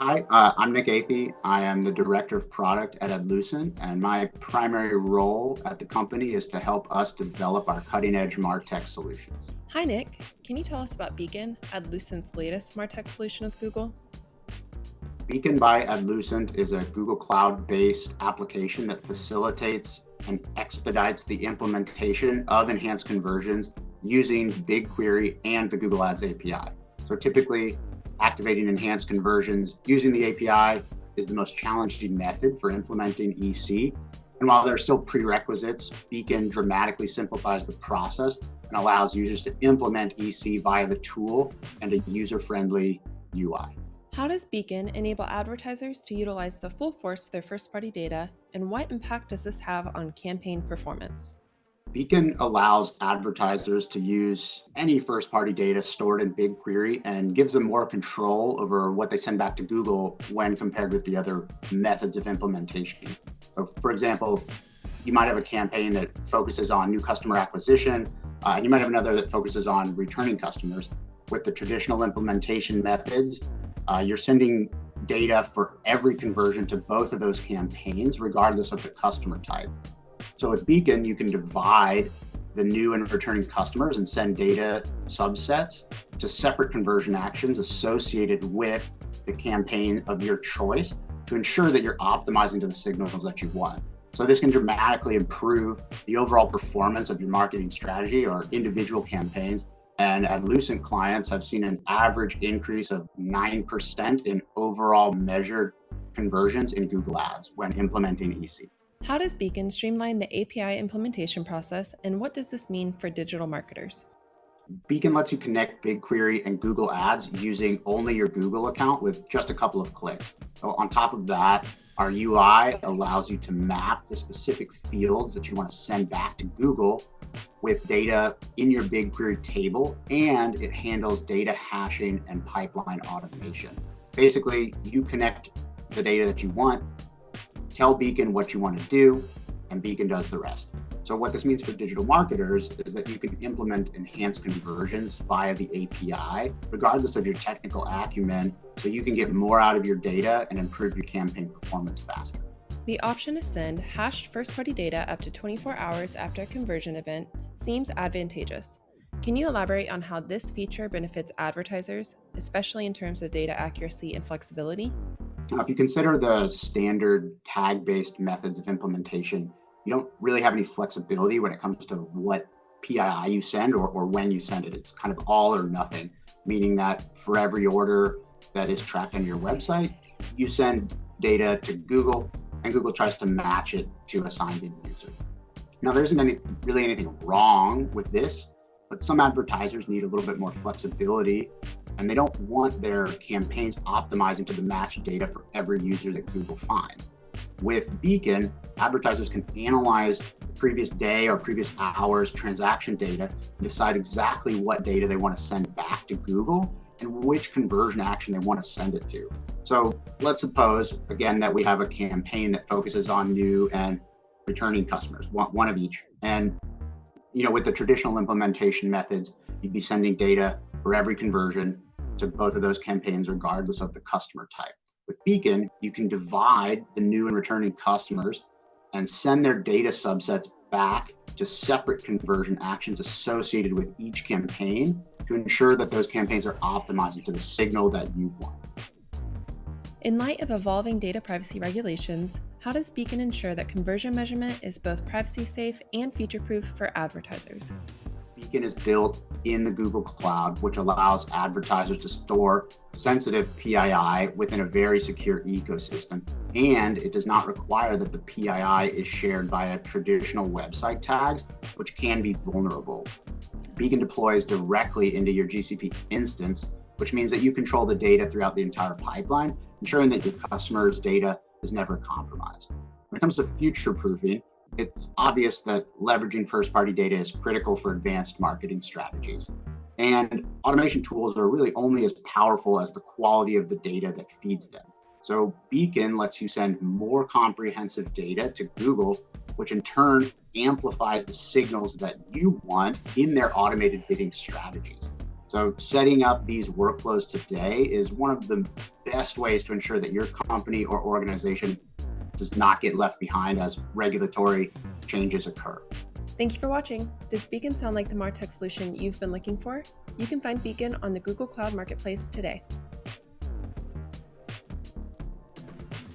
Hi, I'm Nick Athey. I am the Director of Product at Adlucent, and my primary role at the company is to help us develop our cutting-edge MarTech solutions. Hi, Nick. Can you tell us about Beacon, Adlucent's latest MarTech solution with Google? Beacon by Adlucent is a Google Cloud-based application that facilitates and expedites the implementation of enhanced conversions using BigQuery and the Google Ads API. So typically, activating enhanced conversions using the API is the most challenging method for implementing EC. And while there are still prerequisites, Beacon dramatically simplifies the process and allows users to implement EC via the tool and a user-friendly UI. How does Beacon enable advertisers to utilize the full force of their first party data, and what impact does this have on campaign performance? Beacon allows advertisers to use any first party data stored in BigQuery and gives them more control over what they send back to Google when compared with the other methods of implementation. So for example, you might have a campaign that focuses on new customer acquisition, and you might have another that focuses on returning customers. With the traditional implementation methods, you're sending data for every conversion to both of those campaigns, regardless of the customer type. So with Beacon, you can divide the new and returning customers and send data subsets to separate conversion actions associated with the campaign of your choice to ensure that you're optimizing to the signals that you want. So this can dramatically improve the overall performance of your marketing strategy or individual campaigns. And Adlucent clients have seen an average increase of 9% in overall measured conversions in Google Ads when implementing EC. How does Beacon streamline the API implementation process, and what does this mean for digital marketers? Beacon lets you connect BigQuery and Google Ads using only your Google account with just a couple of clicks. So on top of that, our UI allows you to map the specific fields that you want to send back to Google with data in your BigQuery table, and it handles data hashing and pipeline automation. Basically, you connect the data that you want, tell Beacon what you want to do, and Beacon does the rest. So what this means for digital marketers is that you can implement enhanced conversions via the API, regardless of your technical acumen, so you can get more out of your data and improve your campaign performance faster. The option to send hashed first party data up to 24 hours after a conversion event seems advantageous. Can you elaborate on how this feature benefits advertisers, especially in terms of data accuracy and flexibility? Now, if you consider the standard tag-based methods of implementation, you don't really have any flexibility when it comes to what PII you send or when you send it. It's kind of all or nothing, meaning that for every order that is tracked on your website, you send data to Google, and Google tries to match it to a signed-in user. Now, there isn't really anything wrong with this, but some advertisers need a little bit more flexibility, and they don't want their campaigns optimizing to the matched data for every user that Google finds. With Beacon, advertisers can analyze the previous day or previous hours transaction data and decide exactly what data they want to send back to Google and which conversion action they want to send it to. So let's suppose, again, that we have a campaign that focuses on new and returning customers, one of each. And with the traditional implementation methods, you'd be sending data for every conversion to both of those campaigns, regardless of the customer type. With Beacon, you can divide the new and returning customers and send their data subsets back to separate conversion actions associated with each campaign to ensure that those campaigns are optimizing to the signal that you want. In light of evolving data privacy regulations, how does Beacon ensure that conversion measurement is both privacy safe and feature proof for advertisers? Beacon is built in the Google Cloud, which allows advertisers to store sensitive PII within a very secure ecosystem, and it does not require that the PII is shared via traditional website tags, which can be vulnerable. Beacon deploys directly into your GCP instance, which means that you control the data throughout the entire pipeline, ensuring that your customers' data is never compromised. When it comes to future-proofing, it's obvious that leveraging first-party data is critical for advanced marketing strategies. And automation tools are really only as powerful as the quality of the data that feeds them. So Beacon lets you send more comprehensive data to Google, which in turn amplifies the signals that you want in their automated bidding strategies. So setting up these workflows today is one of the best ways to ensure that your company or organization does not get left behind as regulatory changes occur. Thank you for watching. Does Beacon sound like the MarTech solution you've been looking for? You can find Beacon on the Google Cloud Marketplace today.